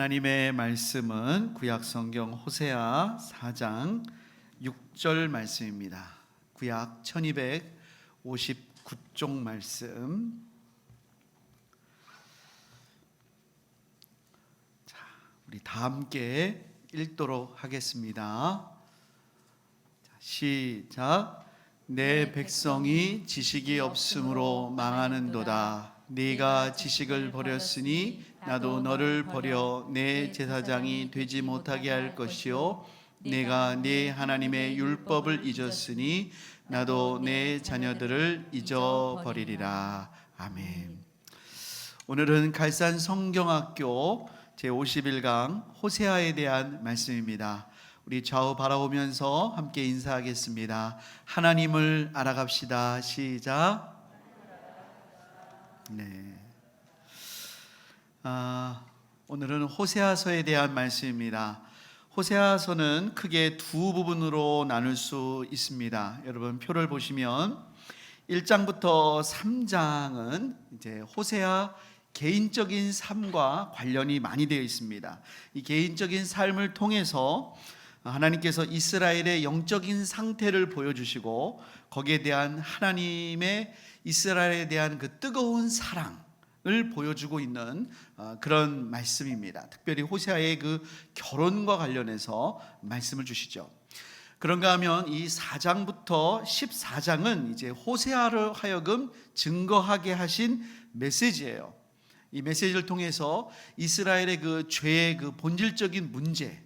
하나님의 말씀은 구약 성경 호세아 4장 6절 말씀입니다. 구약 1259쪽 말씀. 자, 우리 다 함께 읽도록 하겠습니다. 자, 시작. 내 백성이 지식이 없으므로 망하는도다. 네가 지식을 버렸으니 나도 너를 버려 내 제사장이 되지 못하게 할 것이요 내가 네 하나님의 율법을 잊었으니 나도 내 자녀들을 잊어버리리라. 아멘. 오늘은 갈산 성경학교 제51강 호세아에 대한 말씀입니다. 우리 좌우 바라보면서 함께 인사하겠습니다. 하나님을 알아갑시다. 시작. 네. 오늘은 호세아서에 대한 말씀입니다. 호세아서는 크게 두 부분으로 나눌 수 있습니다. 여러분 표를 보시면 1장부터 3장은 이제 호세아 개인적인 삶과 관련이 많이 되어 있습니다. 이 개인적인 삶을 통해서 하나님께서 이스라엘의 영적인 상태를 보여주시고 거기에 대한 하나님의 이스라엘에 대한 그 뜨거운 사랑을 보여주고 있는 그런 말씀입니다. 특별히 호세아의 그 결혼과 관련해서 말씀을 주시죠. 그런가 하면 이 4장부터 14장은 이제 호세아를 하여금 증거하게 하신 메시지예요. 이 메시지를 통해서 이스라엘의 그 죄의 그 본질적인 문제,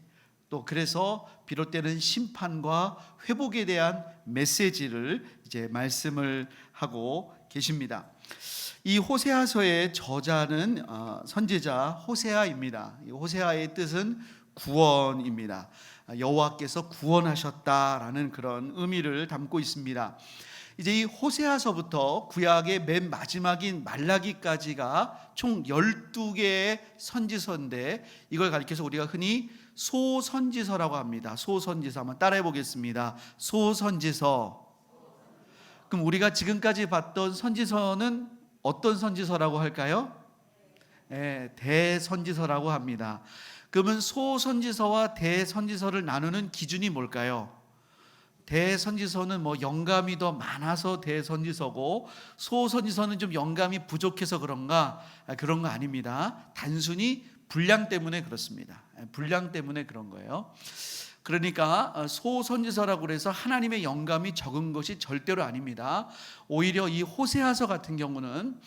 또 그래서 비롯되는 심판과 회복에 대한 메시지를 이제 말씀을 하고 계십니다. 이 호세아서의 저자는 선지자 호세아입니다. 이 호세아의 뜻은 구원입니다. 여호와께서 구원하셨다라는 그런 의미를 담고 있습니다. 이제 이 호세아서부터 구약의 맨 마지막인 말라기까지가 총 12개의 선지서인데 이걸 가리켜서 우리가 흔히 소선지서라고 합니다. 소선지서 한번 따라해 보겠습니다. 소선지서. 그럼 우리가 지금까지 봤던 선지서는 어떤 선지서라고 할까요? 네, 대선지서라고 합니다. 그러면 소선지서와 대선지서를 나누는 기준이 뭘까요? 대선지서는 뭐 영감이 더 많아서 대선지서고 소선지서는 좀 영감이 부족해서 그런가? 그런 거 아닙니다. 단순히 분량 때문에 그렇습니다. 분량 때문에 그런 거예요. 그러니까 소선지서라고 그래서 하나님의 영감이 적은 것이 절대로 아닙니다. 오히려 이 호세아서 같은 경우는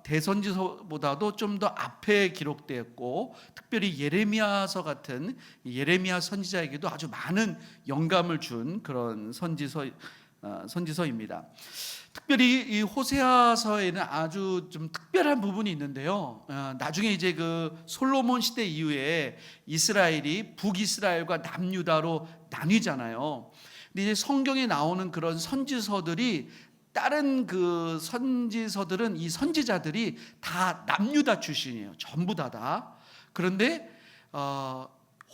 대선지서보다도 좀 더 앞에 기록되었고 특별히 예레미야서 같은 예레미야 선지자에게도 아주 많은 영감을 준 그런 선지서입니다. 특별히 이 호세아서에는 아주 좀 특별한 부분이 있는데요. 나중에 이제 그 솔로몬 시대 이후에 이스라엘이 북이스라엘과 남유다로 나뉘잖아요. 근데 이제 성경에 나오는 그런 선지서들이 다른 그 선지서들은 이 선지자들이 다 남유다 출신이에요. 전부 다. 그런데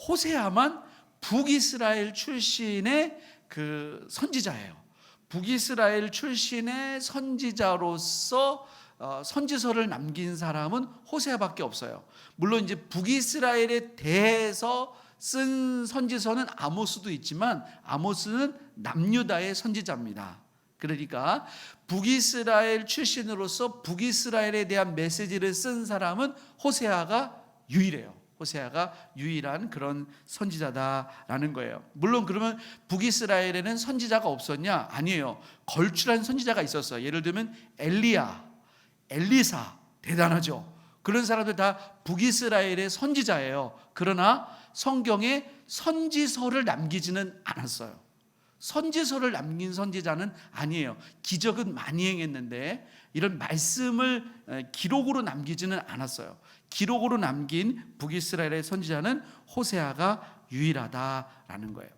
호세아만 북이스라엘 출신의 그 선지자예요. 북이스라엘 출신의 선지자로서 선지서를 남긴 사람은 호세아밖에 없어요. 물론 이제 북이스라엘에 대해서 쓴 선지서는 아모스도 있지만 아모스는 남유다의 선지자입니다. 그러니까 북이스라엘 출신으로서 북이스라엘에 대한 메시지를 쓴 사람은 호세아가 유일해요. 호세아가 유일한 그런 선지자다라는 거예요. 물론 그러면 북이스라엘에는 선지자가 없었냐? 아니에요. 걸출한 선지자가 있었어요. 예를 들면 엘리야, 엘리사, 대단하죠. 그런 사람들 다 북이스라엘의 선지자예요. 그러나 성경에 선지서를 남기지는 않았어요. 선지서를 남긴 선지자는 아니에요. 기적은 많이 행했는데 이런 말씀을 기록으로 남기지는 않았어요. 기록으로 남긴 북이스라엘의 선지자는 호세아가 유일하다라는 거예요.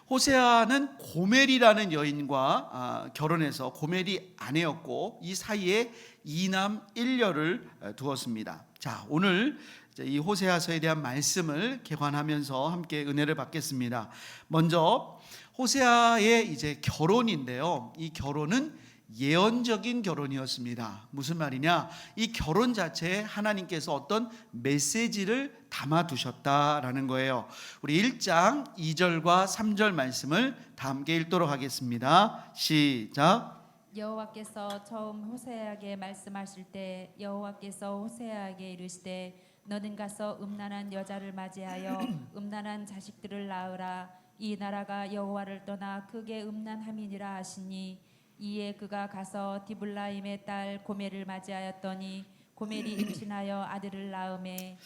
호세아는 고멜이라는 여인과 결혼해서 고멜이 아내였고 이 사이에 2남 1녀를 두었습니다. 자, 오늘 이 호세아서에 대한 말씀을 개관하면서 함께 은혜를 받겠습니다. 먼저 호세아의 이제 결혼인데요. 이 결혼은 예언적인 결혼이었습니다. 무슨 말이냐? 이 결혼 자체에 하나님께서 어떤 메시지를 담아두셨다라는 거예요. 우리 1장 2절과 3절 말씀을 다 함께 읽도록 하겠습니다. 시작. 여호와께서 처음 호세아에게 말씀하실 때 여호와께서 호세아에게 이르시되 너는 가서 음란한 여자를 맞이하여 음란한 자식들을 낳으라. 이 나라가 여호와를 떠나 크게 음란함이니라 하시니 이에 그가 가서 디블라임의 딸 고멜을 맞이하였더니 고멜이 임신하여 아들을 낳음에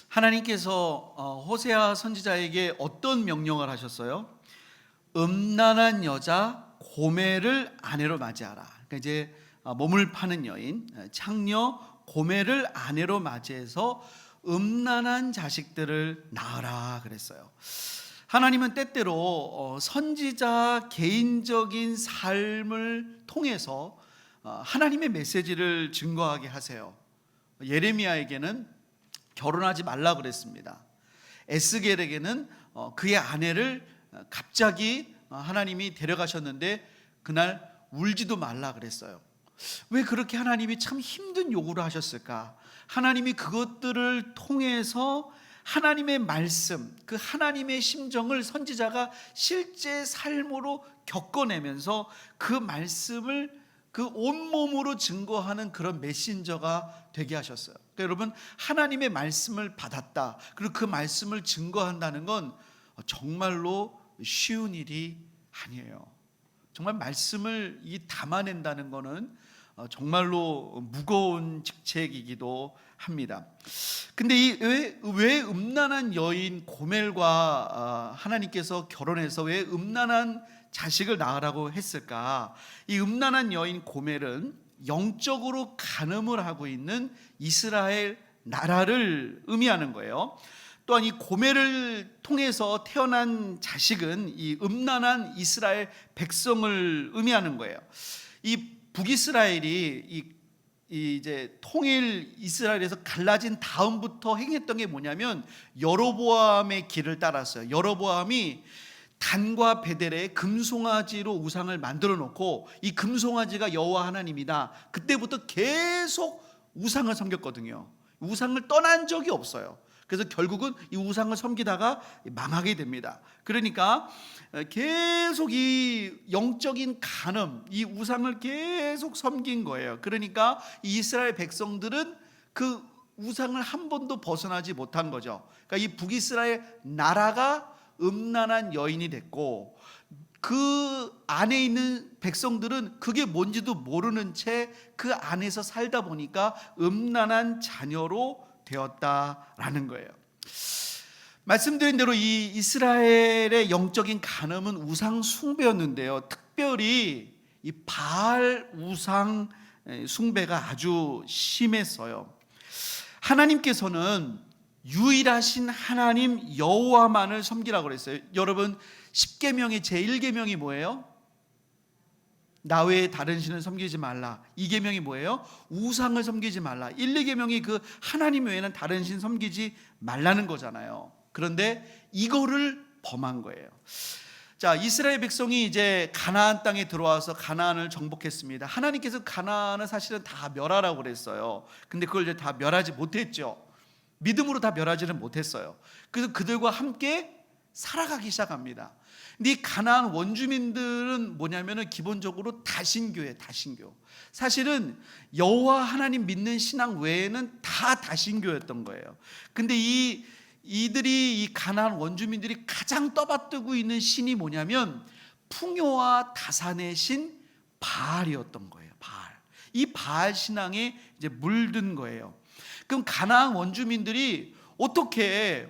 하나님께서 호세아 선지자에게 어떤 명령을 하셨어요? 음란한 여자 고멜을 아내로 맞이하라. 그러니까 이제 몸을 파는 여인 창녀 고멜을 아내로 맞이해서 음란한 자식들을 낳으라 그랬어요. 하나님은 때때로 선지자 개인적인 삶을 통해서 하나님의 메시지를 증거하게 하세요. 예레미야에게는 결혼하지 말라 그랬습니다. 에스겔에게는 그의 아내를 갑자기 하나님이 데려가셨는데 그날 울지도 말라 그랬어요. 왜 그렇게 하나님이 참 힘든 요구를 하셨을까? 하나님이 그것들을 통해서 하나님의 말씀, 그 하나님의 심정을 선지자가 실제 삶으로 겪어내면서 그 말씀을 그 온몸으로 증거하는 그런 메신저가 되게 하셨어요. 그러니까 여러분, 하나님의 말씀을 받았다, 그리고 그 말씀을 증거한다는 건 정말로 쉬운 일이 아니에요. 정말 말씀을 담아낸다는 것은 정말로 무거운 직책이기도 합니다. 근데 왜 음란한 여인 고멜과 하나님께서 결혼해서 왜 음란한 자식을 낳으라고 했을까? 이 음란한 여인 고멜은 영적으로 간음을 하고 있는 이스라엘 나라를 의미하는 거예요. 또한 이 고멜을 통해서 태어난 자식은 이 음란한 이스라엘 백성을 의미하는 거예요. 이 북이스라엘이 이제 통일 이스라엘에서 갈라진 다음부터 행했던 게 뭐냐면 여로보암의 길을 따랐어요. 여로보암이 단과 베델에 금송아지로 우상을 만들어 놓고 이 금송아지가 여호와 하나님이다. 그때부터 계속 우상을 섬겼거든요. 우상을 떠난 적이 없어요. 그래서 결국은 이 우상을 섬기다가 망하게 됩니다. 그러니까 계속 이 영적인 간음, 이 우상을 계속 섬긴 거예요. 그러니까 이 이스라엘 백성들은 그 우상을 한 번도 벗어나지 못한 거죠. 그러니까 이 북이스라엘 나라가 음란한 여인이 됐고 그 안에 있는 백성들은 그게 뭔지도 모르는 채 그 안에서 살다 보니까 음란한 자녀로 되었다라는 거예요. 말씀드린 대로 이 이스라엘의 영적인 간음은 우상 숭배였는데요. 특별히 이 바알 우상 숭배가 아주 심했어요. 하나님께서는 유일하신 하나님 여호와만을 섬기라고 그랬어요. 여러분, 10계명의 제1계명이 뭐예요? 나 외에 다른 신을 섬기지 말라. 2계명이 뭐예요? 우상을 섬기지 말라. 1, 2계명이 그 하나님 외에는 다른 신 섬기지 말라는 거잖아요. 그런데 이거를 범한 거예요. 자, 이스라엘 백성이 이제 가나안 땅에 들어와서 가나안을 정복했습니다. 하나님께서 가나안을 사실은 다 멸하라고 그랬어요. 근데 그걸 이제 다 멸하지 못했죠. 믿음으로 다 멸하지는 못했어요. 그래서 그들과 함께 살아가기 시작합니다. 근데 이 가나안 원주민들은 뭐냐면은 기본적으로 다신교예요. 다신교. 사실은 여호와 하나님 믿는 신앙 외에는 다 다신교였던 거예요. 근데 이들이 이 가나안 원주민들이 가장 떠받들고 있는 신이 뭐냐면 풍요와 다산의 신 바알이었던 거예요. 바알. 이 바알 신앙에 이제 물든 거예요. 그럼 가나안 원주민들이 어떻게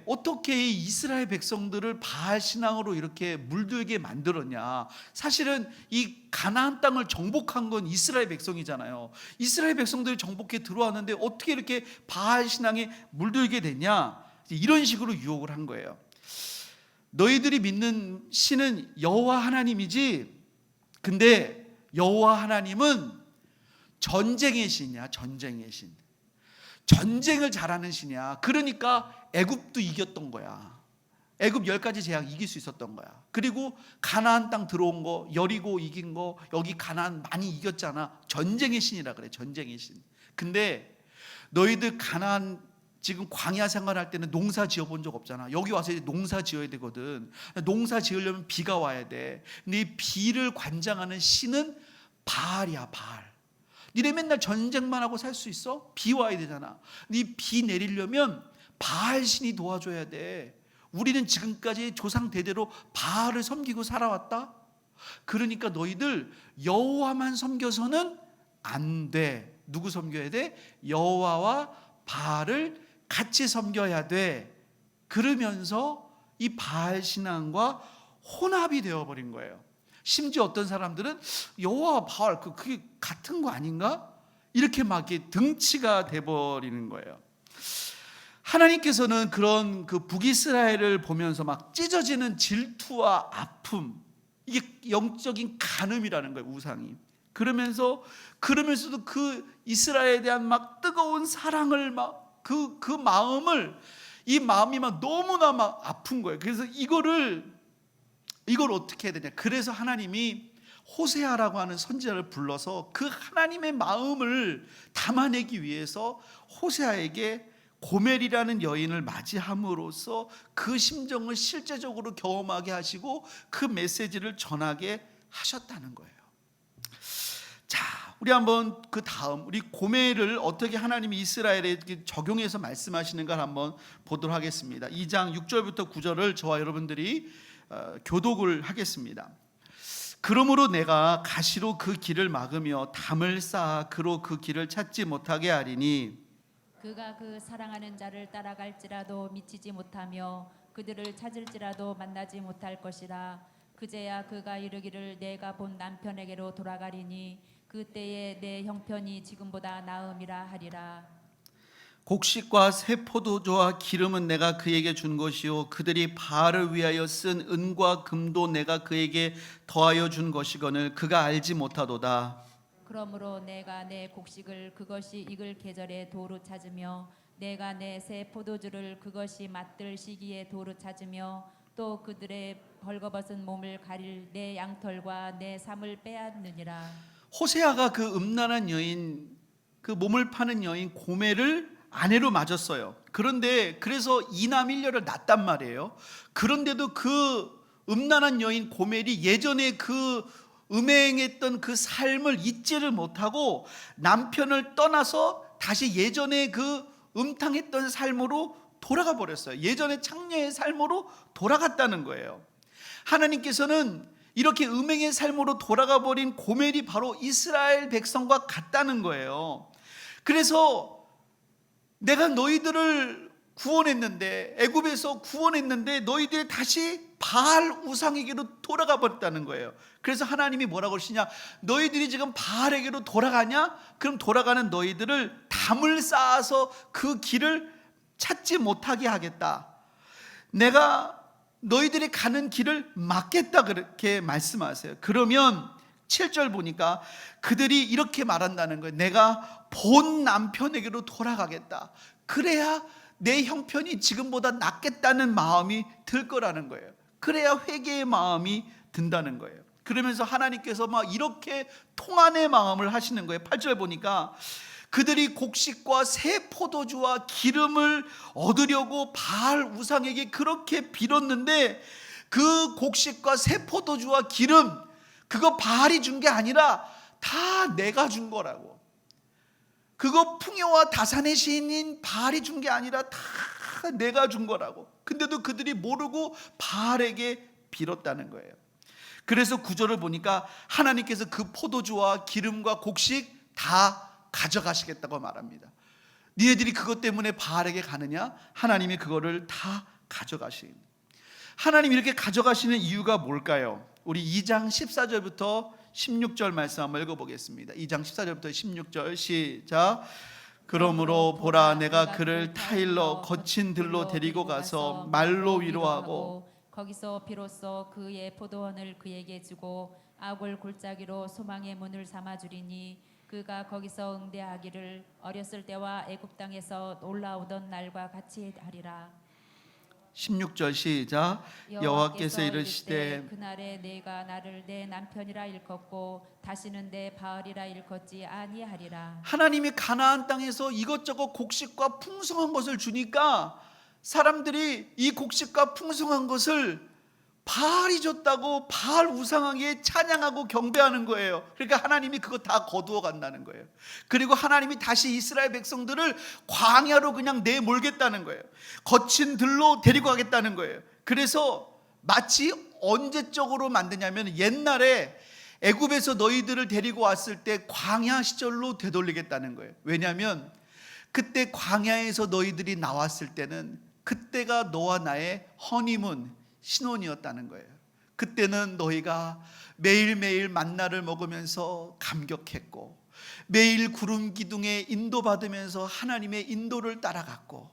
이 이스라엘 백성들을 바알 신앙으로 이렇게 물들게 만들었냐? 사실은 이 가나안 땅을 정복한 건 이스라엘 백성이잖아요. 이스라엘 백성들이 정복해 들어왔는데 어떻게 이렇게 바알 신앙에 물들게 됐냐? 이런 식으로 유혹을 한 거예요. 너희들이 믿는 신은 여호와 하나님이지, 근데 여호와 하나님은 전쟁의 신이야. 전쟁의 신. 전쟁을 잘하는 신이야. 그러니까 애굽도 이겼던 거야. 애굽 10가지 재앙 이길 수 있었던 거야. 그리고 가나안 땅 들어온 거, 여리고 이긴 거, 여기 가나안 많이 이겼잖아. 전쟁의 신이라 그래. 전쟁의 신. 근데 너희들 가나안 지금 광야 생활할 때는 농사 지어본 적 없잖아. 여기 와서 이제 농사 지어야 되거든. 농사 지으려면 비가 와야 돼. 근데 이 비를 관장하는 신은 바알이야. 바알. 니네 맨날 전쟁만 하고 살 수 있어? 비 와야 되잖아. 네 비 내리려면 바알 신이 도와줘야 돼. 우리는 지금까지 조상 대대로 바알을 섬기고 살아왔다. 그러니까 너희들 여호와만 섬겨서는 안 돼. 누구 섬겨야 돼? 여호와와 바알을 같이 섬겨야 돼. 그러면서 이 바알 신앙과 혼합이 되어버린 거예요. 심지어 어떤 사람들은 여호와와 바알 그게 같은 거 아닌가? 이렇게 막 등치가 돼버리는 거예요. 하나님께서는 그런 그 북이스라엘을 보면서 막 찢어지는 질투와 아픔, 이게 영적인 간음이라는 거예요. 우상이. 그러면서도 그 이스라엘에 대한 막 뜨거운 사랑을 막 그 마음을, 이 마음이 막 너무나 막 아픈 거예요. 그래서 이걸 어떻게 해야 되냐. 그래서 하나님이 호세아라고 하는 선지자를 불러서 그 하나님의 마음을 담아내기 위해서 호세아에게 고멜이라는 여인을 맞이함으로써 그 심정을 실제적으로 경험하게 하시고 그 메시지를 전하게 하셨다는 거예요. 자, 우리 한번 그 다음 우리 고멜을 어떻게 하나님이 이스라엘에 적용해서 말씀하시는가 한번 보도록 하겠습니다. 2장 6절부터 9절을 저와 여러분들이 교독을 하겠습니다. 그러므로 내가 가시로 그 길을 막으며 담을 쌓아 그로 그 길을 찾지 못하게 하리니 그가 그 사랑하는 자를 따라갈지라도 미치지 못하며 그들을 찾을지라도 만나지 못할 것이라. 그제야 그가 이르기를 내가 본 남편에게로 돌아가리니 그때에 내 형편이 지금보다 나음이라 하리라. 곡식과 새 포도주와 기름은 내가 그에게 준 것이요 그들이 바알을 위하여 쓴 은과 금도 내가 그에게 더하여 준 것이거늘 그가 알지 못하도다. 그러므로 내가 내 곡식을 그것이 익을 계절에 도로 찾으며 내가 내 새 포도주를 그것이 맛들 시기에 도로 찾으며 또 그들의 벌거벗은 몸을 가릴 내 양털과 내 삶을 빼앗느니라. 호세아가 그 음란한 여인, 그 몸을 파는 여인 고멜을 아내로 맞았어요. 그런데 그래서 이남 1녀를 낳았단 말이에요. 그런데도 그 음란한 여인 고멜이 예전에 그 음행했던 그 삶을 잊지를 못하고 남편을 떠나서 다시 예전에 그 음탕했던 삶으로 돌아가 버렸어요. 예전에 창녀의 삶으로 돌아갔다는 거예요. 하나님께서는 이렇게 음행의 삶으로 돌아가 버린 고멜이 바로 이스라엘 백성과 같다는 거예요. 그래서 내가 너희들을 구원했는데, 애굽에서 구원했는데 너희들이 다시 바알 우상에게로 돌아가 버렸다는 거예요. 그래서 하나님이 뭐라고 하시냐, 너희들이 지금 바알에게로 돌아가냐? 그럼 돌아가는 너희들을 담을 쌓아서 그 길을 찾지 못하게 하겠다. 내가 너희들이 가는 길을 막겠다, 그렇게 말씀하세요. 그러면 7절 보니까 그들이 이렇게 말한다는 거예요. 내가 본 남편에게로 돌아가겠다. 그래야 내 형편이 지금보다 낫겠다는 마음이 들 거라는 거예요. 그래야 회개의 마음이 든다는 거예요. 그러면서 하나님께서 막 이렇게 통안의 마음을 하시는 거예요. 8절 보니까 그들이 곡식과 새 포도주와 기름을 얻으려고 바알 우상에게 그렇게 빌었는데 그 곡식과 새 포도주와 기름, 그거 바알이 준 게 아니라 다 내가 준 거라고. 그거 풍요와 다산의 시인인 바알이 준 게 아니라 다 내가 준 거라고. 근데도 그들이 모르고 바알에게 빌었다는 거예요. 그래서 구절을 보니까 하나님께서 그 포도주와 기름과 곡식 다 가져가시겠다고 말합니다. 니네들이 그것 때문에 바알에게 가느냐? 하나님이 그거를 다 가져가시는. 하나님이 이렇게 가져가시는 이유가 뭘까요? 우리 2장 14절부터 16절 말씀 한번 읽어보겠습니다. 2장 14절부터 16절 시작. 그러므로 보라 내가 그를 타일러 거친 들로 데리고 가서 말로 위로하고 거기서 비로소 그의 포도원을 그에게 주고 아골 골짜기로 소망의 문을 삼아 주리니 그가 거기서 응대하기를 어렸을 때와 애굽 땅에서 올라오던 날과 같이 하리라. 16절 시작. 여호와께서 이르시되 그날에 내가 나를 내 남편이라 일컫고 다시는 내 바알이라 일컫지 아니하리라. 하나님이 가나안 땅에서 이것저것 곡식과 풍성한 것을 주니까 사람들이 이 곡식과 풍성한 것을 바알이 줬다고 바알 우상에게 찬양하고 경배하는 거예요. 그러니까 하나님이 그거 다 거두어 간다는 거예요. 그리고 하나님이 다시 이스라엘 백성들을 광야로 그냥 내몰겠다는 거예요. 거친 들로 데리고 가겠다는 거예요. 그래서 마치 언제적으로 만드냐면 옛날에 애굽에서 너희들을 데리고 왔을 때 광야 시절로 되돌리겠다는 거예요. 왜냐하면 그때 광야에서 너희들이 나왔을 때는 그때가 너와 나의 허니문 신혼이었다는 거예요. 그때는 너희가 매일매일 만나를 먹으면서 감격했고 매일 구름 기둥에 인도받으면서 하나님의 인도를 따라갔고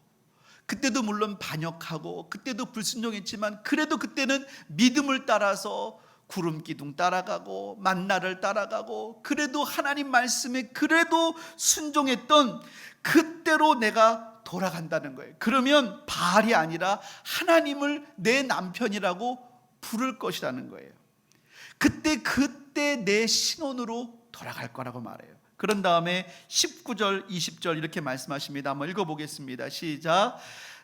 그때도 물론 반역하고 그때도 불순종했지만 그래도 그때는 믿음을 따라서 구름 기둥 따라가고 만나를 따라가고 그래도 하나님 말씀에 그래도 순종했던 그때로 내가 돌아간다는 거예요. 그러면 바알이 아니라 하나님을 내 남편이라고 부를 것이라는 거예요. 그때 내 신혼으로 돌아갈 거라고 말해요. 그런 다음에 19절 20절 이렇게 말씀하십니다. 한번 읽어보겠습니다. 시작.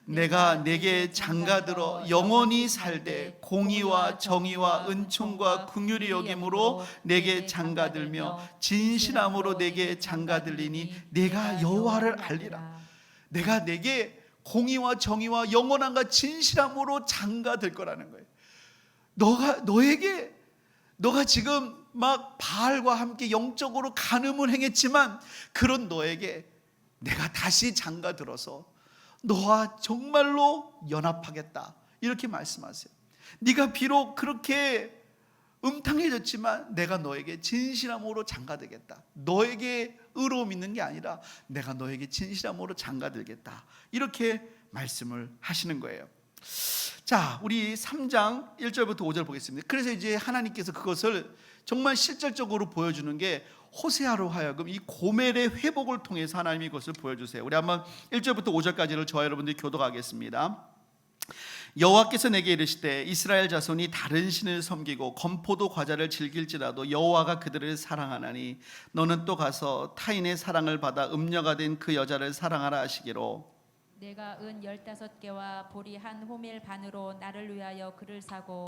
내가 내게 장가들어 영원히 살되 공의와 정의와 은총과 긍휼이 여김으로 내게 장가들며 진실함으로 내게 장가들리니 내가 여호와를 알리라. 내가 내게 공의와 정의와 영원함과 진실함으로 장가들 거라는 거예요. 너가 지금 막 바알과 함께 영적으로 간음을 행했지만 그런 너에게 내가 다시 장가들어서 너와 정말로 연합하겠다 이렇게 말씀하세요. 네가 비록 그렇게 음탕해졌지만 내가 너에게 진실함으로 장가들겠다. 너에게 의로움 있는 게 아니라 내가 너에게 진실함으로 장가들겠다 이렇게 말씀을 하시는 거예요. 자, 우리 3장 1절부터 5절 보겠습니다. 그래서 이제 하나님께서 그것을 정말 실질적으로 보여주는 게 호세아로 하여금 이 고멜의 회복을 통해서 하나님이 그것을 보여주세요. 우리 한번 1절부터 5절까지를 저와 여러분들이 교독하겠습니다. 여호와께서 내게 이르시되 이스라엘 자손이 다른 신을 섬기고 건포도 과자를 즐길지라도 여호와가 그들을 사랑하나니 너는 또 가서 타인의 사랑을 받아 음녀가 된 그 여자를 사랑하라 하시기로 내가 은 15개와 보리 한 호멜 반으로 나를 위하여 그를 사고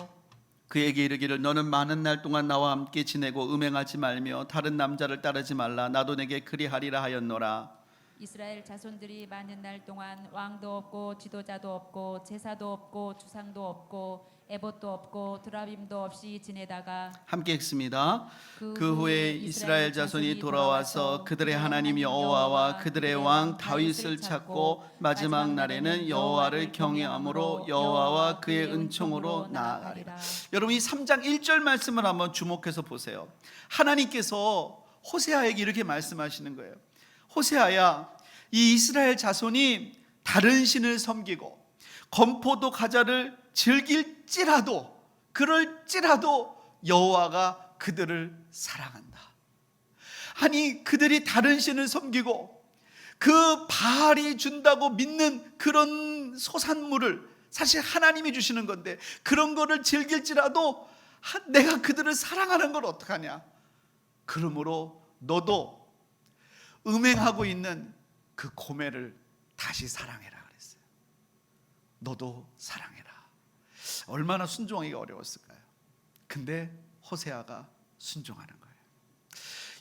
그에게 이르기를 너는 많은 날 동안 나와 함께 지내고 음행하지 말며 다른 남자를 따르지 말라. 나도 내게 그리하리라 하였노라. 이스라엘 자손들이 많은 날 동안 왕도 없고 지도자도 없고 제사도 없고 주상도 없고 에봇도 없고 드라빔도 없이 지내다가 함께 읽습니다. 그 후에 이스라엘 자손이 돌아와서 그들의 하나님 여호와와 그들의 왕 다윗을 찾고 마지막 날에는 여호와를 경외함으로 여호와와 그의 은총으로 나아가리라. 여러분 이 3장 1절 말씀을 한번 주목해서 보세요. 하나님께서 호세아에게 이렇게 말씀하시는 거예요. 호세아야, 이 이스라엘 자손이 다른 신을 섬기고 건포도 과자를 즐길지라도 그럴지라도 여호와가 그들을 사랑한다. 아니 그들이 다른 신을 섬기고 그 바알이 준다고 믿는 그런 소산물을 사실 하나님이 주시는 건데 그런 거를 즐길지라도 내가 그들을 사랑하는 걸 어떡하냐. 그러므로 너도 음행하고 있는 그 고멜을 다시 사랑해라 그랬어요. 너도 사랑해라. 얼마나 순종하기가 어려웠을까요? 근데 호세아가 순종하는 거예요.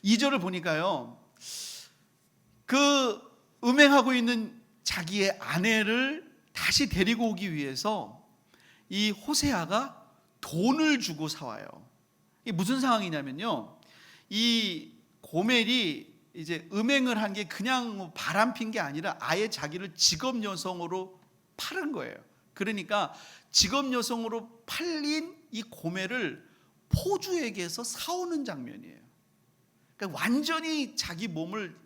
2절을 보니까요, 그 음행하고 있는 자기의 아내를 다시 데리고 오기 위해서 이 호세아가 돈을 주고 사와요. 이게 무슨 상황이냐면요, 이 고멜이 이제 음행을 한 게 그냥 바람핀 게 아니라 아예 자기를 직업 여성으로 팔은 거예요. 그러니까 직업 여성으로 팔린 이 고멜을 포주에게서 사오는 장면이에요. 그러니까 완전히 자기 몸을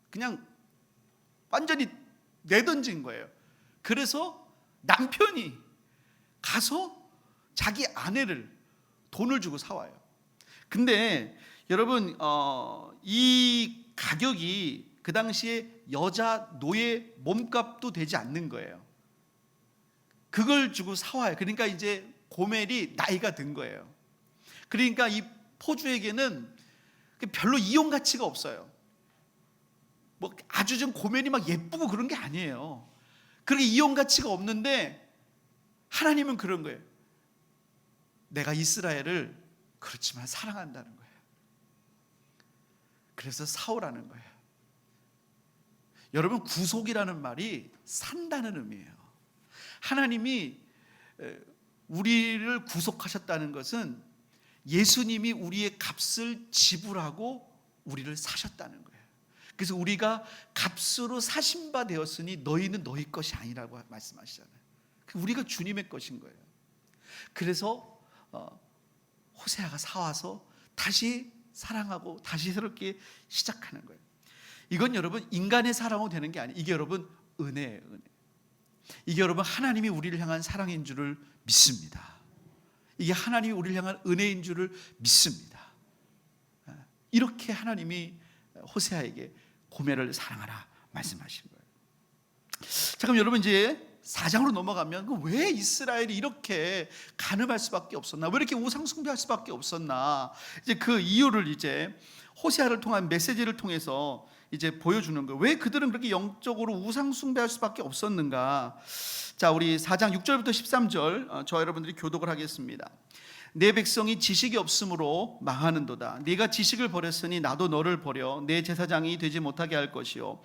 그냥 완전히 내던진 거예요. 그래서 남편이 가서 자기 아내를 돈을 주고 사와요. 근데 여러분 이 가격이 그 당시에 여자 노예 몸값도 되지 않는 거예요. 그걸 주고 사와요. 그러니까 이제 고멜이 나이가 든 거예요. 그러니까 이 포주에게는 별로 이용 가치가 없어요. 뭐 아주 좀 고멜이 막 예쁘고 그런 게 아니에요. 그렇게 이용 가치가 없는데 하나님은 그런 거예요. 내가 이스라엘을 그렇지만 사랑한다는 거예요. 그래서 사오라는 거예요. 여러분, 구속이라는 말이 산다는 의미예요. 하나님이 우리를 구속하셨다는 것은 예수님이 우리의 값을 지불하고 우리를 사셨다는 거예요. 그래서 우리가 값으로 사신 바 되었으니 너희는 너희 것이 아니라고 말씀하시잖아요. 우리가 주님의 것인 거예요. 그래서 호세아가 사와서 다시 사랑하고 다시 새롭게 시작하는 거예요. 이건 여러분 인간의 사랑으로 되는 게 아니에요. 이게 여러분 은혜예요. 은혜. 이게 여러분 하나님이 우리를 향한 사랑인 줄을 믿습니다. 이게 하나님이 우리를 향한 은혜인 줄을 믿습니다. 이렇게 하나님이 호세아에게 고멜을 사랑하라 말씀하신 거예요. 자, 그럼 여러분 이제 4장으로 넘어가면 왜 이스라엘이 이렇게 간음할 수밖에 없었나? 왜 이렇게 우상 숭배할 수밖에 없었나? 이제 그 이유를 이제 호세아를 통한 메시지를 통해서 이제 보여주는 거예요. 왜 그들은 그렇게 영적으로 우상 숭배할 수밖에 없었는가? 자, 우리 4장 6절부터 13절 저 여러분들이 교독을 하겠습니다. 내 백성이 지식이 없으므로 망하는도다. 네가 지식을 버렸으니 나도 너를 버려 내 제사장이 되지 못하게 할 것이요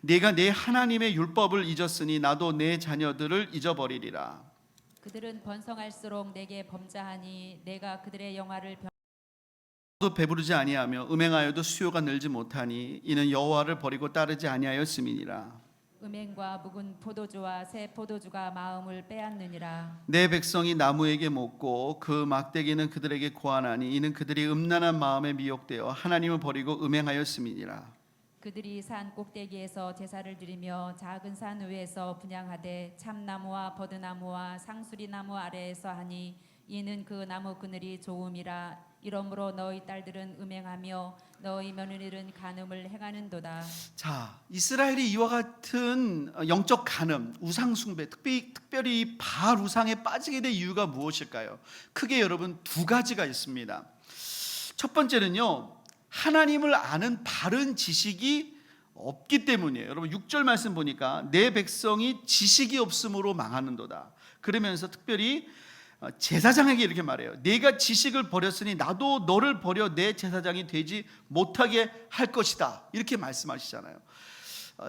네가 내 하나님의 율법을 잊었으니 나도 내 자녀들을 잊어버리리라. 그들은 번성할수록 내게 범죄하니 내가 그들의 영화를 또 배부르지 아니하며 음행하여도 수요가 늘지 못하니 이는 여호와를 버리고 따르지 아니하였음이니라. 음행과 묵은 포도주와 새 포도주가 마음을 빼앗느니라. 내 백성이 나무에게 먹고 그 막대기는 그들에게 고하나니 이는 그들이 음란한 마음에 미혹되어 하나님을 버리고 음행하였음이니라. 그들이 산 꼭대기에서 제사를 드리며 작은 산 위에서 분향하되 참나무와 버드나무와 상수리나무 아래에서 하니 이는 그 나무 그늘이 좋음이라. 이러므로 너희 딸들은 음행하며 너희 며느리들은 간음을 행하는도다. 자, 이스라엘이 이와 같은 영적 간음, 우상 숭배, 특별히 바알 우상에 빠지게 된 이유가 무엇일까요? 크게 여러분 두 가지가 있습니다. 첫 번째는요, 하나님을 아는 바른 지식이 없기 때문이에요. 여러분 6절 말씀 보니까 내 백성이 지식이 없음으로 망하는도다. 그러면서 특별히 제사장에게 이렇게 말해요. 네가 지식을 버렸으니 나도 너를 버려 내 제사장이 되지 못하게 할 것이다. 이렇게 말씀하시잖아요.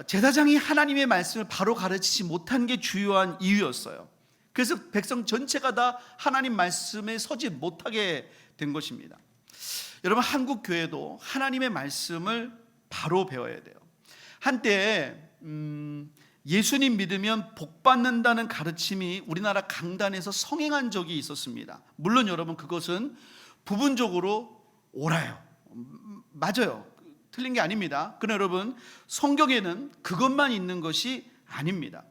제사장이 하나님의 말씀을 바로 가르치지 못한 게 주요한 이유였어요. 그래서 백성 전체가 다 하나님 말씀에 서지 못하게 된 것입니다. 여러분 한국 교회도 하나님의 말씀을 바로 배워야 돼요. 한때 예수님 믿으면 복 받는다는 가르침이 우리나라 강단에서 성행한 적이 있었습니다. 물론 여러분 그것은 부분적으로 옳아요. 맞아요. 틀린 게 아닙니다. 그러나 여러분 성경에는 그것만 있는 것이 아닙니다.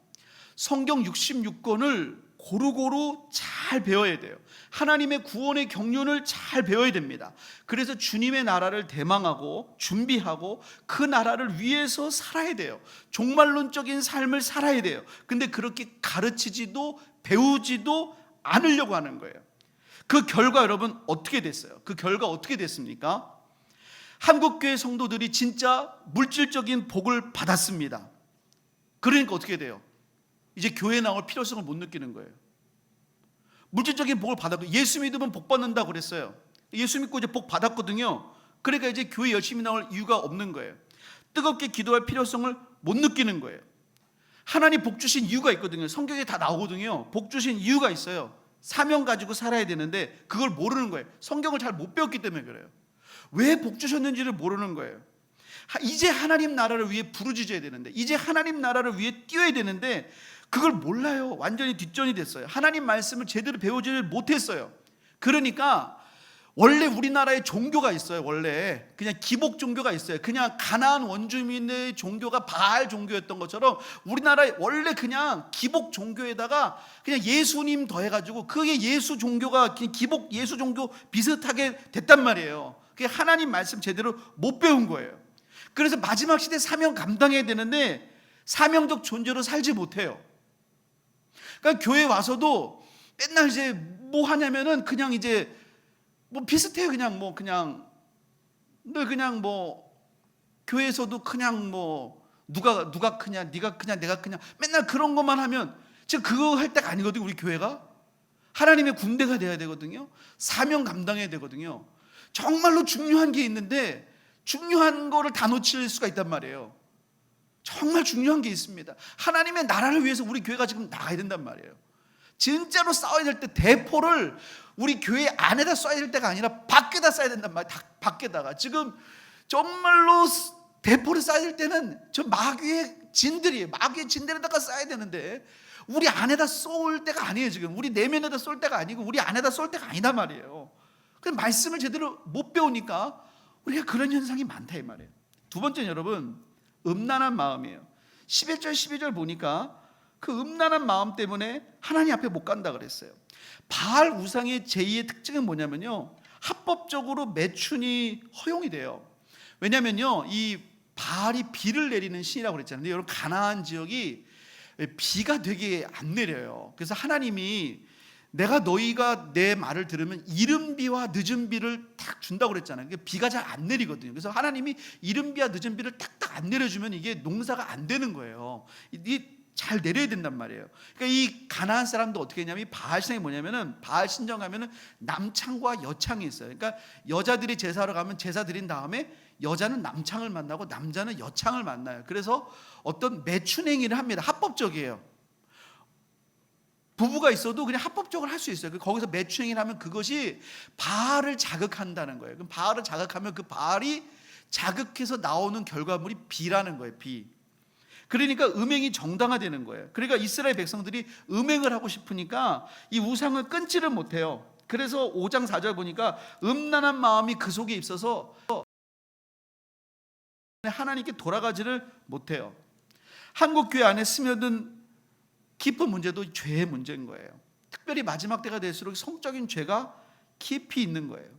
성경 66권을 고루고루 잘 배워야 돼요. 하나님의 구원의 경륜을 잘 배워야 됩니다. 그래서 주님의 나라를 대망하고 준비하고 그 나라를 위해서 살아야 돼요. 종말론적인 삶을 살아야 돼요. 근데 그렇게 가르치지도 배우지도 않으려고 하는 거예요. 그 결과 여러분 어떻게 됐어요? 그 결과 어떻게 됐습니까? 한국교회 성도들이 진짜 물질적인 복을 받았습니다. 그러니까 어떻게 돼요? 이제 교회 나올 필요성을 못 느끼는 거예요. 물질적인 복을 받았고 예수 믿으면 복 받는다고 그랬어요. 예수 믿고 이제 복 받았거든요. 그러니까 이제 교회 열심히 나올 이유가 없는 거예요. 뜨겁게 기도할 필요성을 못 느끼는 거예요. 하나님 복 주신 이유가 있거든요. 성경에 다 나오거든요. 복 주신 이유가 있어요. 사명 가지고 살아야 되는데 그걸 모르는 거예요. 성경을 잘 못 배웠기 때문에 그래요. 왜 복 주셨는지를 모르는 거예요. 이제 하나님 나라를 위해 부르짖어야 되는데, 이제 하나님 나라를 위해 뛰어야 되는데 그걸 몰라요. 완전히 뒷전이 됐어요. 하나님 말씀을 제대로 배우지를 못했어요. 그러니까 원래 우리나라에 종교가 있어요. 원래 그냥 기복 종교가 있어요. 그냥 가나안 원주민의 종교가 바알 종교였던 것처럼 우리나라에 원래 그냥 기복 종교에다가 그냥 예수님 더해가지고 그게 예수 종교가 기복 예수 종교 비슷하게 됐단 말이에요. 그게 하나님 말씀 제대로 못 배운 거예요. 그래서 마지막 시대 사명 감당해야 되는데 사명적 존재로 살지 못해요. 그러니까 교회 와서도 맨날 이제 뭐 하냐면은 그냥 이제 뭐 비슷해요. 그냥 늘 그냥 뭐 교회에서도 그냥 뭐 누가 크냐, 네가 크냐, 내가 크냐, 맨날 그런 것만 하면 지금 그거 할 때가 아니거든요. 우리 교회가 하나님의 군대가 돼야 되거든요. 사명 감당해야 되거든요. 정말로 중요한 게 있는데 중요한 거를 다 놓칠 수가 있단 말이에요. 정말 중요한 게 있습니다. 하나님의 나라를 위해서 우리 교회가 지금 나가야 된단 말이에요. 진짜로 싸워야 될 때 대포를 우리 교회 안에다 쏴야 될 때가 아니라 밖에다 쏴야 된단 말이에요. 밖에다가 지금 정말로 대포를 쏴야 될 때는 저 마귀의 진들이에요. 마귀의 진들에다가 쏴야 되는데 우리 안에다 쏠 때가 아니에요. 지금 우리 내면에다 쏠 때가 아니고 우리 안에다 쏠 때가 아니단 말이에요. 그 말씀을 제대로 못 배우니까 우리가 그런 현상이 많다 이 말이에요. 두 번째는 여러분 음란한 마음이에요. 11절 12절 보니까 그 음란한 마음 때문에 하나님 앞에 못 간다 그랬어요. 바알 우상의 제2의 특징은 뭐냐면요, 합법적으로 매춘이 허용이 돼요. 왜냐면요, 이 바알이 비를 내리는 신이라고 그랬잖아요. 근데 여러분 가나안 지역이 비가 되게 안 내려요. 그래서 하나님이 내가 너희가 내 말을 들으면 이른 비와 늦은 비를 딱 준다고 그랬잖아요. 비가 잘 안 내리거든요. 그래서 하나님이 이른 비와 늦은 비를 딱딱 안 내려주면 이게 농사가 안 되는 거예요. 잘 내려야 된단 말이에요. 그러니까 이 가나안 사람도 어떻게 했냐면 이 바알 신앙이 뭐냐면은 바알 신정 가면은 남창과 여창이 있어요. 그러니까 여자들이 제사하러 가면 제사 드린 다음에 여자는 남창을 만나고 남자는 여창을 만나요. 그래서 어떤 매춘 행위를 합니다. 합법적이에요. 부부가 있어도 그냥 합법적으로 할 수 있어요. 거기서 매춘 행위를 하면 그것이 바알을 자극한다는 거예요. 그럼 바알을 자극하면 그 바알이 자극해서 나오는 결과물이 비라는 거예요. 비. 그러니까 음행이 정당화되는 거예요. 그러니까 이스라엘 백성들이 음행을 하고 싶으니까 이 우상을 끊지를 못해요. 그래서 5장 4절 보니까 음란한 마음이 그 속에 있어서 하나님께 돌아가지를 못해요. 한국 교회 안에 스며든 깊은 문제도 죄의 문제인 거예요. 특별히 마지막 때가 될수록 성적인 죄가 깊이 있는 거예요.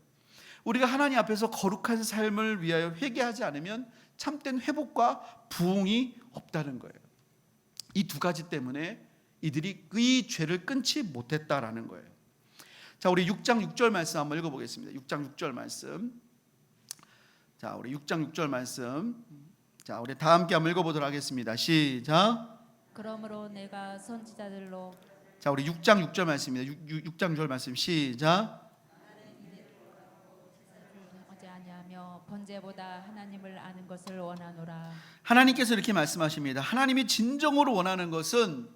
우리가 하나님 앞에서 거룩한 삶을 위하여 회개하지 않으면 참된 회복과 부흥이 없다는 거예요. 이 두 가지 때문에 이들이 이 죄를 끊지 못했다라는 거예요. 자, 우리 6장 6절 말씀 한번 읽어보겠습니다. 6장 6절 말씀. 자, 우리 6장 6절 말씀. 자, 우리 다 함께 한번 읽어보도록 하겠습니다. 시작. 그러므로 내가 선지자들로 자, 우리 6장 6절 말씀입니다. 6장 6절 말씀 시작. 어제 아니하며 번제보다 하나님을 아는 것을 원하노라. 하나님께서 이렇게 말씀하십니다. 하나님이 진정으로 원하는 것은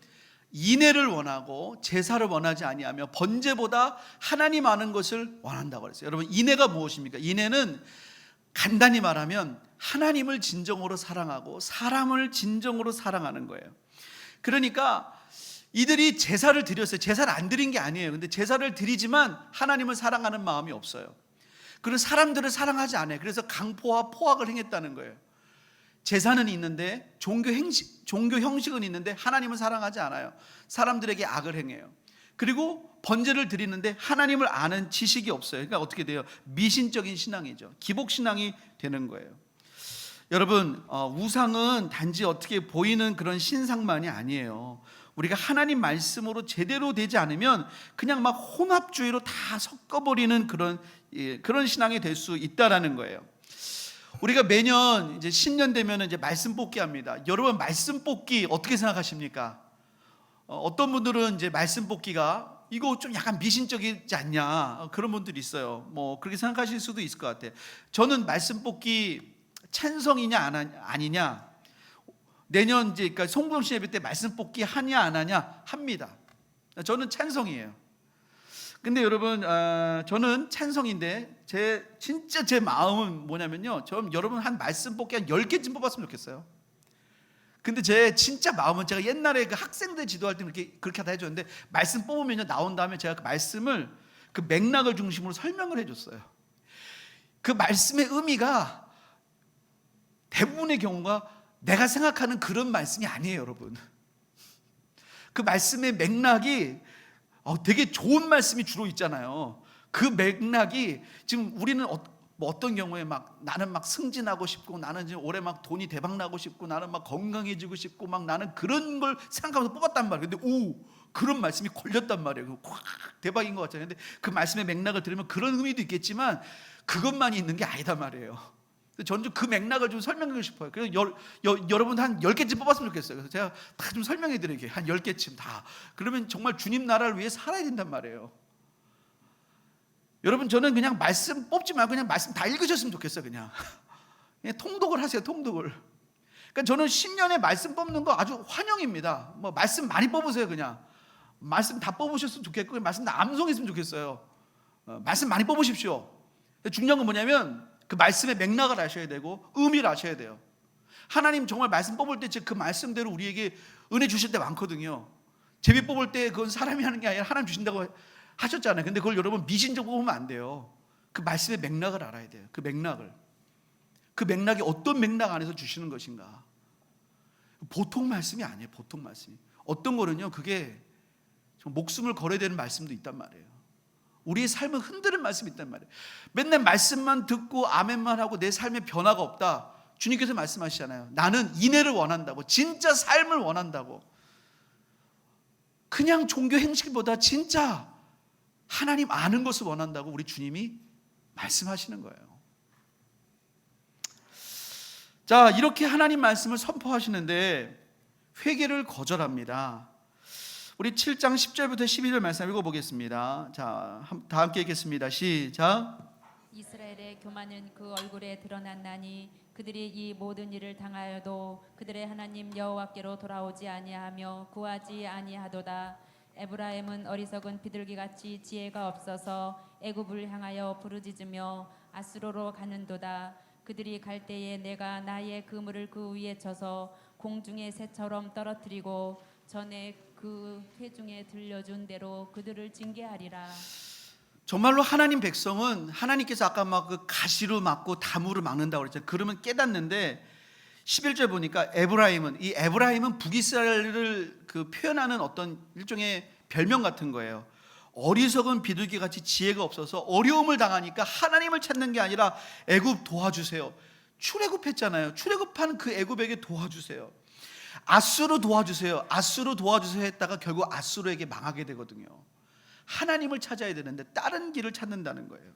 인애를 원하고 제사를 원하지 아니하며 번제보다 하나님 아는 것을 원한다고 그랬어요. 여러분, 인애가 무엇입니까? 인애는 간단히 말하면 하나님을 진정으로 사랑하고 사람을 진정으로 사랑하는 거예요. 그러니까 이들이 제사를 드렸어요. 제사를 안 드린 게 아니에요. 근데 제사를 드리지만 하나님을 사랑하는 마음이 없어요. 그리고 사람들을 사랑하지 않아요. 그래서 강포와 포악을 행했다는 거예요. 제사는 있는데 종교 형식은 있는데 하나님을 사랑하지 않아요. 사람들에게 악을 행해요. 그리고 번제를 드리는데 하나님을 아는 지식이 없어요. 그러니까 어떻게 돼요? 미신적인 신앙이죠. 기복 신앙이 되는 거예요. 여러분, 우상은 단지 어떻게 보이는 그런 신상만이 아니에요. 우리가 하나님 말씀으로 제대로 되지 않으면 그냥 막 혼합주의로 다 섞어버리는 그런 신앙이 될 수 있다라는 거예요. 우리가 매년 이제 신년 되면 이제 말씀 뽑기 합니다. 여러분, 말씀 뽑기 어떻게 생각하십니까? 어떤 분들은 이제 말씀 뽑기가 이거 좀 약간 미신적이지 않냐, 그런 분들이 있어요. 뭐 그렇게 생각하실 수도 있을 것 같아요. 저는 말씀 뽑기 찬성이냐 아니냐, 내년 이제 그러니까 송구정 예배 때 말씀 뽑기 하냐 안 하냐 합니다. 저는 찬성이에요. 근데 여러분, 저는 찬성인데 진짜 제 마음은 뭐냐면요, 여러분 한 말씀 뽑기 한 10개쯤 뽑았으면 좋겠어요. 근데 제 진짜 마음은, 제가 옛날에 그 학생들 지도할 때 그렇게 하다 해줬는데, 말씀 뽑으면요 나온 다음에 제가 그 말씀을 그 맥락을 중심으로 설명을 해줬어요. 그 말씀의 의미가 대부분의 경우가 내가 생각하는 그런 말씀이 아니에요, 여러분. 그 말씀의 맥락이 되게 좋은 말씀이 주로 있잖아요. 그 맥락이 지금 우리는 뭐 어떤 경우에 막 나는 막 승진하고 싶고, 나는 지금 올해 막 돈이 대박 나고 싶고, 나는 막 건강해지고 싶고, 막 나는 그런 걸 생각하면서 뽑았단 말이에요. 근데 그런 말씀이 걸렸단 말이에요. 꽉 대박인 것 같잖아요. 근데 그 말씀의 맥락을 들으면 그런 의미도 있겠지만 그것만이 있는 게 아니다 말이에요. 저는 좀 그 맥락을 좀 설명하고 싶어요. 그래서 여러분 한 10개쯤 뽑았으면 좋겠어요. 그래서 제가 다 좀 설명해 드릴게요. 한 10개쯤 다. 그러면 정말 주님 나라를 위해 살아야 된단 말이에요. 여러분, 저는 그냥 말씀 뽑지 말고 그냥 말씀 다 읽으셨으면 좋겠어요. 그냥 통독을 하세요. 통독을. 그러니까 저는 10년에 말씀 뽑는 거 아주 환영입니다. 뭐 말씀 많이 뽑으세요. 그냥 말씀 다 뽑으셨으면 좋겠고 말씀 다 암송했으면 좋겠어요. 말씀 많이 뽑으십시오. 중요한 건 뭐냐면 그 말씀의 맥락을 아셔야 되고 의미를 아셔야 돼요. 하나님 정말 말씀 뽑을 때 그 말씀대로 우리에게 은혜 주실 때 많거든요. 제비 뽑을 때 그건 사람이 하는 게 아니라 하나님 주신다고 하셨잖아요. 근데 그걸 여러분 미신적으로 보면 안 돼요. 그 말씀의 맥락을 알아야 돼요. 그 맥락이 어떤 맥락 안에서 주시는 것인가. 보통 말씀이 아니에요. 보통 말씀이. 어떤 거는요, 그게 목숨을 걸어야 되는 말씀도 있단 말이에요. 우리의 삶을 흔드는 말씀이 있단 말이에요. 맨날 말씀만 듣고 아멘만 하고 내 삶에 변화가 없다. 주님께서 말씀하시잖아요. 나는 인애를 원한다고. 진짜 삶을 원한다고. 그냥 종교 행식보다 진짜 하나님 아는 것을 원한다고 우리 주님이 말씀하시는 거예요. 자, 이렇게 하나님 말씀을 선포하시는데 회개를 거절합니다. 우리 7장 10절부터 12절 말씀 읽어보겠습니다. 자, 다 함께 읽겠습니다. 시작. 이스라엘의 교만은 그 얼굴에 드러났나니 그들이 이 모든 일을 당하여도 그들의 하나님 여호와께로 돌아오지 아니하며 구하지 아니하도다. 에브라임은 어리석은 비둘기같이 지혜가 없어서 애굽을 향하여 부르짖으며 아수르로 가는도다. 그들이 갈 때에 내가 나의 그물을 그 위에 쳐서 공중의 새처럼 떨어뜨리고 전에 그 회중에 들려준 대로 그들을 징계하리라. 정말로 하나님 백성은 하나님께서 아까 막 그 가시로 막고 다무를 막는다고 그랬잖아요. 그러면 깨닫는데 11절 보니까 에브라임은 북이스라엘을 그 표현하는 어떤 일종의 별명 같은 거예요. 어리석은 비둘기같이 지혜가 없어서 어려움을 당하니까 하나님을 찾는 게 아니라 애굽 도와주세요. 출애굽했잖아요. 출애굽한 그 애굽에게 도와주세요. 아수르 도와주세요. 아수르 도와주세요 했다가 결국 아수르에게 망하게 되거든요. 하나님을 찾아야 되는데 다른 길을 찾는다는 거예요.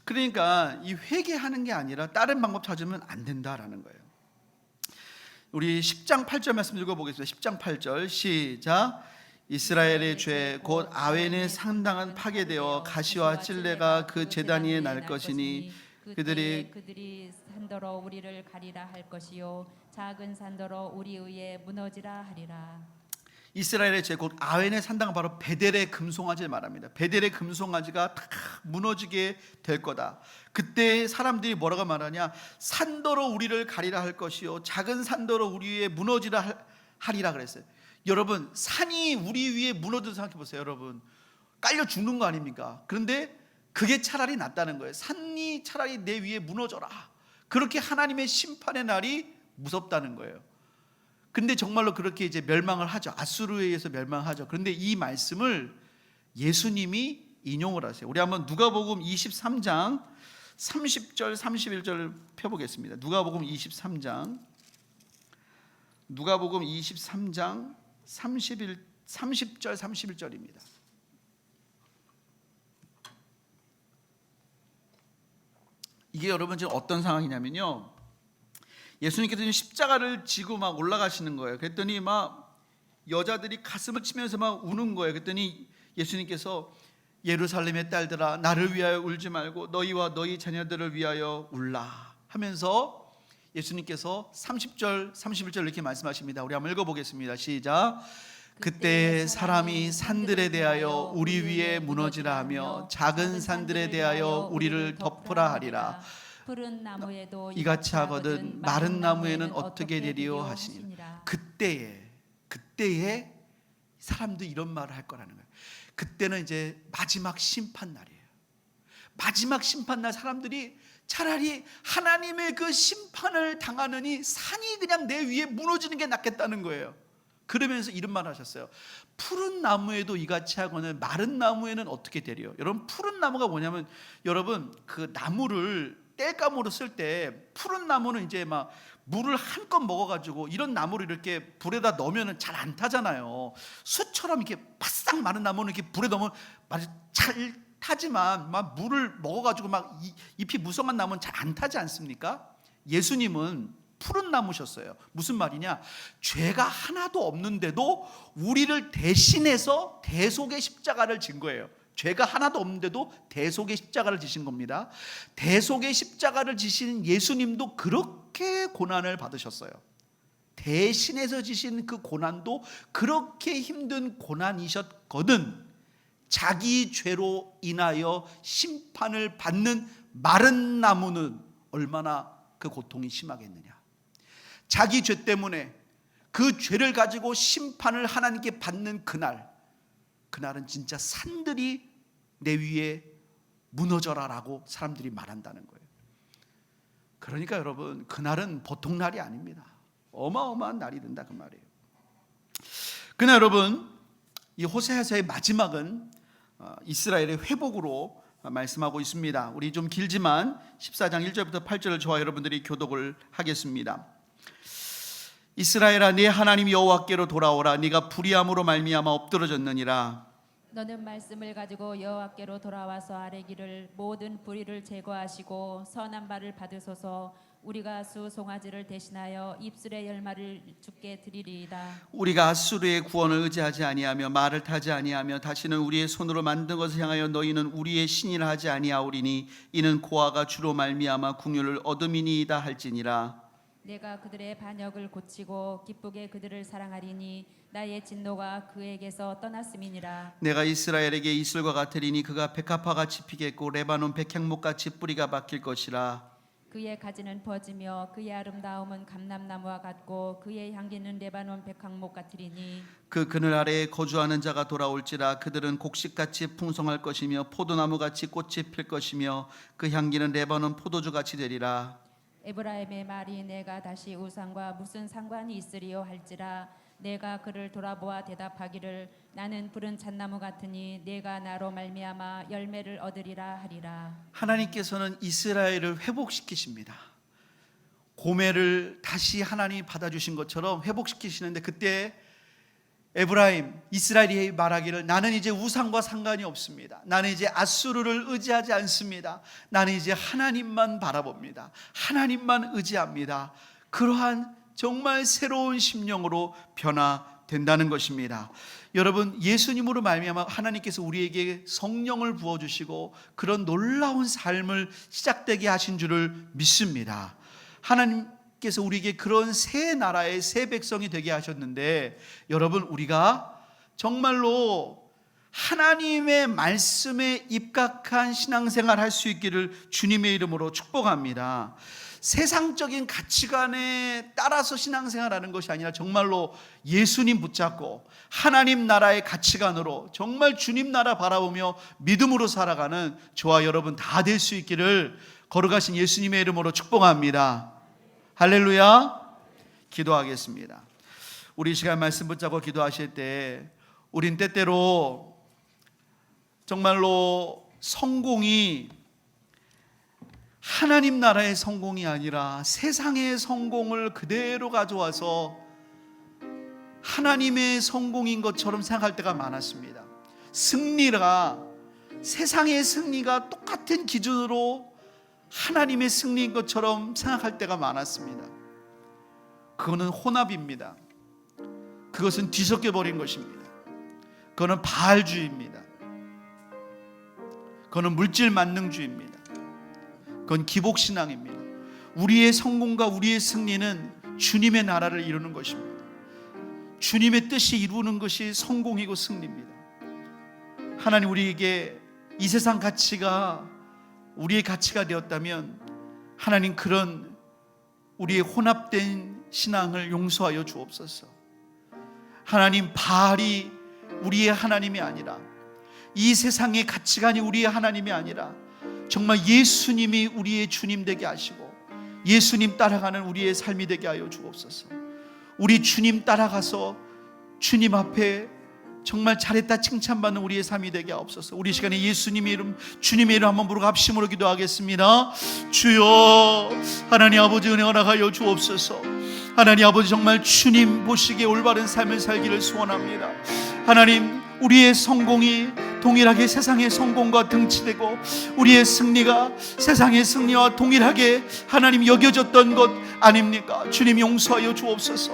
그러니까 이 회개하는 게 아니라 다른 방법 찾으면 안 된다라는 거예요. 우리 10장 8절 말씀 읽어보겠습니다. 10장 8절 시작. 이스라엘의 죄 곧 아웬의 상당한 파괴되어 가시와 찔레가 그 제단 위에 날 것이니 그들이 산더러 우리를 가리라 할 것이요 작은 산더러 우리 위에 무너지라 하리라. 이스라엘의 죄 곧 아웬의 산당은 바로 베델의 금송아지를 말합니다. 베델의 금송아지가 다 무너지게 될 거다. 그때 사람들이 뭐라고 말하냐? 산더러 우리를 가리라 할 것이요 작은 산더러 우리 위에 무너지라 하리라 그랬어요. 여러분, 산이 우리 위에 무너져서 생각해 보세요. 여러분, 깔려 죽는 거 아닙니까? 그런데 그게 차라리 낫다는 거예요. 산이 차라리 내 위에 무너져라. 그렇게 하나님의 심판의 날이 무섭다는 거예요. 근데 정말로 그렇게 이제 멸망을 하죠. 아수르에 의해서 멸망하죠. 그런데 이 말씀을 예수님이 인용을 하세요. 우리 한번 누가복음 23장 30절 31절 펴보겠습니다. 누가복음 23장 30절 31절입니다. 이게 여러분 지금 어떤 상황이냐면요, 예수님께서 십자가를 지고 막 올라가시는 거예요. 그랬더니 막 여자들이 가슴을 치면서 막 우는 거예요. 그랬더니 예수님께서 예루살렘의 딸들아 나를 위하여 울지 말고 너희와 너희 자녀들을 위하여 울라 하면서 예수님께서 30절 31절 이렇게 말씀하십니다. 우리 한번 읽어보겠습니다. 시작. 그때 사람이 산들에 대하여 우리 위에 무너지라 하며 작은 산들에 대하여 우리를 덮으라 하리라. 푸른 나무에도 이같이 하거든 마른 나무에는 어떻게 되리요 하시니라. 그때에 사람들이 이런 말을 할 거라는 거예요. 그때는 이제 마지막 심판 날이에요. 마지막 심판 날 사람들이 차라리 하나님의 그 심판을 당하느니 산이 그냥 내 위에 무너지는 게 낫겠다는 거예요. 그러면서 이런 말 하셨어요. 푸른 나무에도 이같이 하거늘 마른 나무에는 어떻게 되리요. 여러분, 푸른 나무가 뭐냐면, 여러분 그 나무를 땔감으로 쓸 때 푸른 나무는 이제 막 물을 한껏 먹어가지고 이런 나무를 이렇게 불에다 넣으면 잘 안 타잖아요. 숯처럼 이렇게 바싹 마른 나무는 이렇게 불에 넣으면 잘 타지만 막 물을 먹어가지고 막 잎이 무성한 나무는 잘 안 타지 않습니까? 예수님은 푸른 나무셨어요. 무슨 말이냐? 죄가 하나도 없는데도 우리를 대신해서 대속의 십자가를 진 거예요. 죄가 하나도 없는데도 대속의 십자가를 지신 겁니다. 대속의 십자가를 지신 예수님도 그렇게 고난을 받으셨어요. 대신해서 지신 그 고난도 그렇게 힘든 고난이셨거든. 자기 죄로 인하여 심판을 받는 마른 나무는 얼마나 그 고통이 심하겠느냐. 자기 죄 때문에 그 죄를 가지고 심판을 하나님께 받는 그날은 진짜 산들이 내 위에 무너져라라고 사람들이 말한다는 거예요. 그러니까 여러분, 그날은 보통 날이 아닙니다. 어마어마한 날이 된다 그 말이에요. 그러나 여러분, 이 호세아서의 마지막은 이스라엘의 회복으로 말씀하고 있습니다. 우리 좀 길지만 14장 1절부터 8절을 저와 여러분들이 교독을 하겠습니다. 이스라엘아, 네 하나님 여호와께로 돌아오라. 네가 불의함으로 말미암아 엎드러졌느니라. 너는 말씀을 가지고 여호와께로 돌아와서 아뢰기를 모든 불의를 제거하시고 선한 바를 받으소서. 우리가 수 송아지를 대신하여 입술의 열마를 주께 드리리이다. 우리가 아수르의 구원을 의지하지 아니하며 말을 타지 아니하며 다시는 우리의 손으로 만든 것을 향하여 너희는 우리의 신이라 하지 아니하오리니 이는 고아가 주로 말미암아 국률을 얻음이니이다 할지니라. 내가 그들의 반역을 고치고 기쁘게 그들을 사랑하리니 나의 진노가 그에게서 떠났음이니라. 내가 이스라엘에게 이슬과 같으리니 그가 백합화같이 피겠고 레바논 백향목같이 뿌리가 박힐 것이라. 그의 가지는 퍼지며 그의 아름다움은 감람나무와 같고 그의 향기는 레바논 백향목 같으리니 그 그늘 아래에 거주하는 자가 돌아올지라. 그들은 곡식같이 풍성할 것이며 포도나무같이 꽃이 필 것이며 그 향기는 레바논 포도주같이 되리라. 에브라임의 말이 내가 다시 우상과 무슨 상관이 있으리요 할지라. 내가 그를 돌아보아 대답하기를 나는 푸른 잣나무 같으니 내가 나로 말미암아 열매를 얻으리라 하리라. 하나님께서는 이스라엘을 회복시키십니다. 고멜을 다시 하나님이 받아주신 것처럼 회복시키시는데, 그때 에브라임, 이스라엘이 말하기를 나는 이제 우상과 상관이 없습니다. 나는 이제 아수르를 의지하지 않습니다. 나는 이제 하나님만 바라봅니다. 하나님만 의지합니다. 그러한 정말 새로운 심령으로 변화된다는 것입니다. 여러분, 예수님으로 말미암아 하나님께서 우리에게 성령을 부어주시고 그런 놀라운 삶을 시작되게 하신 줄을 믿습니다. 하나님께서 우리에게 그런 새 나라의 새 백성이 되게 하셨는데, 여러분, 우리가 정말로 하나님의 말씀에 입각한 신앙생활 할 수 있기를 주님의 이름으로 축복합니다. 세상적인 가치관에 따라서 신앙생활하는 것이 아니라 정말로 예수님 붙잡고 하나님 나라의 가치관으로 정말 주님 나라 바라보며 믿음으로 살아가는 저와 여러분 다 될 수 있기를 거룩하신 예수님의 이름으로 축복합니다. 할렐루야. 기도하겠습니다. 우리 이 시간 말씀 붙잡고 기도하실 때 우린 때때로 정말로 성공이 하나님 나라의 성공이 아니라 세상의 성공을 그대로 가져와서 하나님의 성공인 것처럼 생각할 때가 많았습니다. 승리가, 세상의 승리가 똑같은 기준으로 하나님의 승리인 것처럼 생각할 때가 많았습니다. 그거는 혼합입니다. 그것은 뒤섞여 버린 것입니다. 그거는 바알주의입니다. 그거는 물질 만능주의입니다. 그건 기복신앙입니다. 우리의 성공과 우리의 승리는 주님의 나라를 이루는 것입니다. 주님의 뜻이 이루는 것이 성공이고 승리입니다. 하나님, 우리에게 이 세상 가치가 우리의 가치가 되었다면 하나님, 그런 우리의 혼합된 신앙을 용서하여 주옵소서. 하나님, 바알이 우리의 하나님이 아니라, 이 세상의 가치관이 우리의 하나님이 아니라 정말 예수님이 우리의 주님 되게 하시고 예수님 따라가는 우리의 삶이 되게 하여 주옵소서. 우리 주님 따라가서 주님 앞에 정말 잘했다 칭찬받는 우리의 삶이 되게 하옵소서. 우리 시간에 예수님의 이름, 주님의 이름 한번 부르고 합심으로 기도하겠습니다. 주여, 하나님 아버지 은혜 허락하여 주옵소서. 하나님 아버지, 정말 주님 보시기에 올바른 삶을 살기를 소원합니다. 하나님, 우리의 성공이 동일하게 세상의 성공과 등치되고 우리의 승리가 세상의 승리와 동일하게 하나님 여겨졌던 것 아닙니까? 주님 용서하여 주옵소서.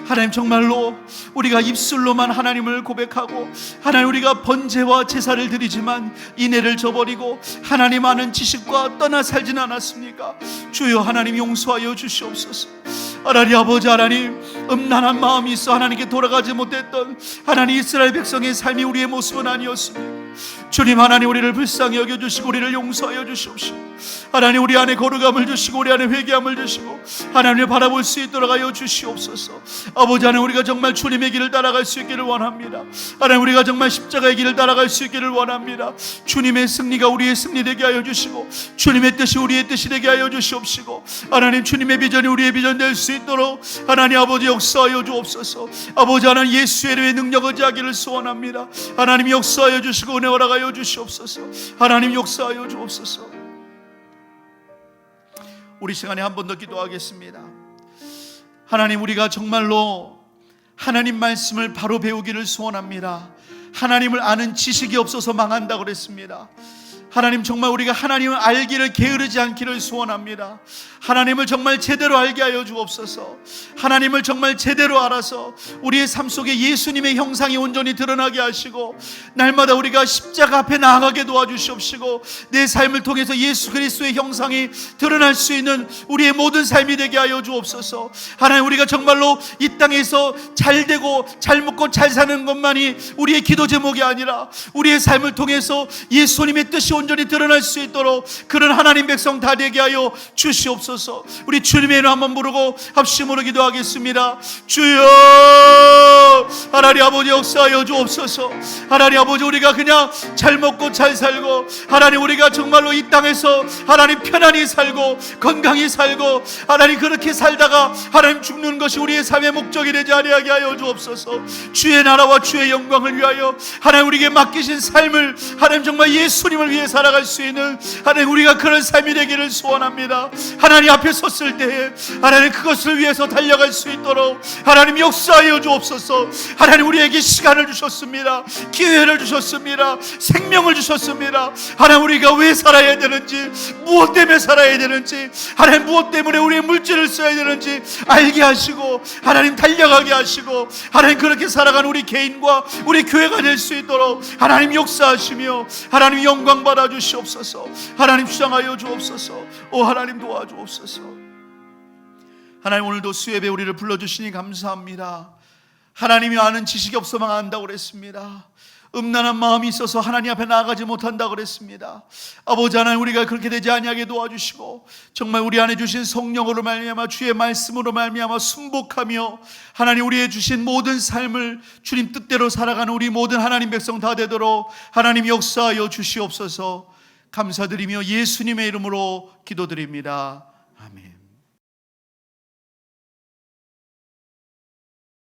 하나님, 정말로 우리가 입술로만 하나님을 고백하고 하나님 우리가 번제와 제사를 드리지만 인애를 저버리고 하나님 아는 지식과 떠나 살지는 않았습니까? 주여, 하나님 용서하여 주시옵소서. 하나님 아버지, 하나님 음란한 마음이 있어 하나님께 돌아가지 못했던 하나님 이스라엘 백성의 삶이 우리의 모습은 아니었습니다. 주님, 하나님 우리를 불쌍히 여겨주시고 우리를 용서하여 주시옵시고 하나님 우리 안에 거룩함을 주시고 우리 안에 회개함을 주시고 하나님을 바라볼 수 있도록 하여 주시옵소서. 아버지, 하나님 우리가 정말 주님의 길을 따라갈 수 있기를 원합니다. 하나님 우리가 정말 십자가의 길을 따라갈 수 있기를 원합니다. 주님의 승리가 우리의 승리 되게 하여 주시고 주님의 뜻이 우리의 뜻이 되게 하여 주시옵시고 하나님 주님의 비전이 우리의 비전 될 수 있도록 하나님 아버지 역사하여 주옵소서. 아버지, 하나님 예수의 이름의 능력을 의지하기를 소원합니다. 하나님 역사하여 주시고 은혜 허락하여 주시옵소서. 하나님 역사하여 주옵소서. 우리 시간에 한 번 더 기도하겠습니다. 하나님, 우리가 정말로 하나님 말씀을 바로 배우기를 소원합니다. 하나님을 아는 지식이 없어서 망한다고 그랬습니다. 하나님, 정말 우리가 하나님을 알기를 게으르지 않기를 소원합니다. 하나님을 정말 제대로 알게 하여 주옵소서. 하나님을 정말 제대로 알아서 우리의 삶 속에 예수님의 형상이 온전히 드러나게 하시고 날마다 우리가 십자가 앞에 나아가게 도와주시옵시고 내 삶을 통해서 예수 그리스도의 형상이 드러날 수 있는 우리의 모든 삶이 되게 하여 주옵소서. 하나님, 우리가 정말로 이 땅에서 잘 되고 잘 먹고 잘 사는 것만이 우리의 기도 제목이 아니라 우리의 삶을 통해서 예수님의 뜻이 온전히 드러날 수 있도록 그런 하나님 백성 다 되게 하여 주시옵소서. 우리 주님의 이름 한번 부르고 합심으로 기도하겠습니다. 주여, 하나님 아버지 역사하여 주옵소서. 하나님 아버지, 우리가 그냥 잘 먹고 잘 살고 하나님 우리가 정말로 이 땅에서 하나님 편안히 살고 건강히 살고 하나님 그렇게 살다가 하나님 죽는 것이 우리의 삶의 목적이 되지 아니하게 하여 주옵소서. 주의 나라와 주의 영광을 위하여 하나님 우리에게 맡기신 삶을 하나님 정말 예수님을 위해 살아갈 수 있는 하나님 우리가 그런 삶이 되기를 소원합니다. 하나님 앞에 섰을 때에 하나님 그것을 위해서 달려갈 수 있도록 하나님 역사하여 주옵소서. 하나님 우리에게 시간을 주셨습니다. 기회를 주셨습니다. 생명을 주셨습니다. 하나님 우리가 왜 살아야 되는지, 무엇 때문에 살아야 되는지, 하나님 무엇 때문에 우리의 물질을 써야 되는지 알게 하시고 하나님 달려가게 하시고 하나님 그렇게 살아가는 우리 개인과 우리 교회가 될 수 있도록 하나님 역사하시며 하나님 영광 받아 주시옵소서. 하나님 주장하여 주옵소서. 오 하나님 도와주옵소서. 하나님, 오늘도 수예배 우리를 불러주시니 감사합니다. 하나님이 아는 지식이 없어 망한다고 그랬습니다. 음란한 마음이 있어서 하나님 앞에 나아가지 못한다고 그랬습니다. 아버지 하나님, 우리가 그렇게 되지 아니하게 도와주시고 정말 우리 안에 주신 성령으로 말미암아 주의 말씀으로 말미암아 순복하며 하나님 우리의 주신 모든 삶을 주님 뜻대로 살아가는 우리 모든 하나님 백성 다 되도록 하나님 역사하여 주시옵소서. 감사드리며 예수님의 이름으로 기도드립니다. 아멘.